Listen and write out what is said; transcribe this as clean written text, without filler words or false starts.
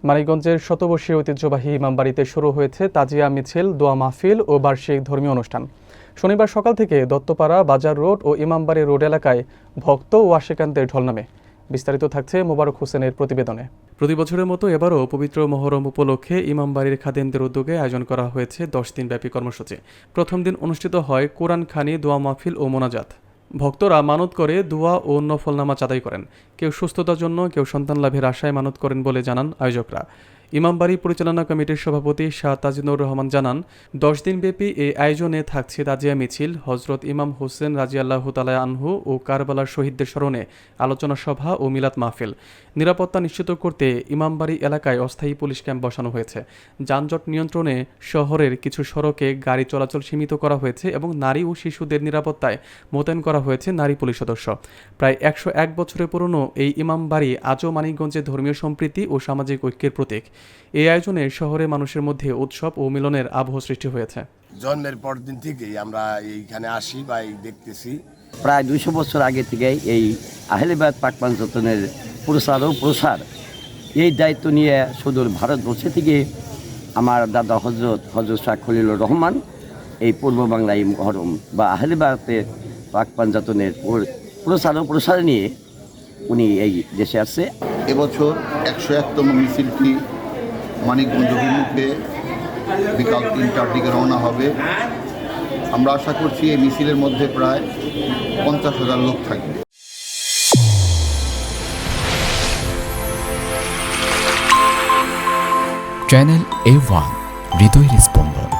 মানিকগঞ্জের শতবর্ষীয় ঐতিহ্যবাহী ইমামবাড়িতে শুরু হয়েছে তাজিয়া মিছিল, দোয়া মাহফিল ও বার্ষিক ধর্মীয় অনুষ্ঠান। শনিবার সকাল থেকে দত্তপাড়া, বাজার রোড ও ইমামবাড়ি রোড এলাকায় ভক্ত ও আশিকানদের ঢল নামে। বিস্তারিত থাকছে মোবারক হোসেনের প্রতিবেদনে। প্রতি বছরের মতো এবারও পবিত্র মহরম উপলক্ষে ইমামবাড়ির খাদেমদের উদ্যোগে আয়োজন করা হয়েছে 10 দিনব্যাপী কর্মসূচি। প্রথম দিন অনুষ্ঠিত হয় কোরআন খানি, দোয়া মাহফিল ও মোনাজাত। ভক্তরা মানত করে দোয়া ও নফল নামাজ আদায় করেন। কেউ সুস্থতার জন্য, কেউ সন্তান লাভের আশায় মানত করেন বলে জানান আয়োজকরা। ইমামবাড়ি পরিচালনা কমিটির সভাপতি শাহ তাজিনুর রহমান জানান, 10 দিনব্যাপী এই আয়োজনে থাকছে তাজিয়া মিছিল, হজরত ইমাম হোসেন রাজিয়াল্লাহু তাআলা আনহু ও কারবালার শহীদদের স্মরণে আলোচনা সভা ও মিলাদ মাহফিল। নিরাপত্তা নিশ্চিত করতে ইমামবাড়ি এলাকায় অস্থায়ী পুলিশ ক্যাম্প বসানো হয়েছে। যানজট নিয়ন্ত্রণে শহরের কিছু সড়কে গাড়ি চলাচল সীমিত করা হয়েছে এবং নারী ও শিশুদের নিরাপত্তায় মোতায়েন করা হয়েছে নারী পুলিশ সদস্য। প্রায় 101 বছরের পুরনো এই ইমামবাড়ি আজও মানিকগঞ্জের ধর্মীয় সম্প্রীতি ও সামাজিক ঐক্যের প্রতীক। এই আয়োজনে শহরে মানুষের মধ্যে উৎসব ও মিলনের আবহ সৃষ্টি হয়েছে। জন্মের পর দিন থেকেই আমরা এইখানে আসি বা দেখতেছি। প্রায় 200 বছর আগে থেকে এই আহলে বায়াত পাক পাঞ্জাতনের প্রসার এই দায়িত্ব নিয়ে সুদূর ভারতবর্ষে থেকে আমার দাদা হজরত শাহ খলিলুর রহমান এই পূর্ব বাংলায় মহরম বা আহলে বায়াতের পাক পাঞ্জাতনের প্রসার নিয়ে উনি এই দেশে আসছে। এবছর 101তম মিছিলটি মানিকগঞ্জ অভিমুখে বিকাল 3টার দিকে রওনা হবে। আমরা আশা করছি এই মিছিলের মধ্যে প্রায় 50,000 লোক থাকবে। চ্যানেল A1 হৃদয়ের স্পন্দন।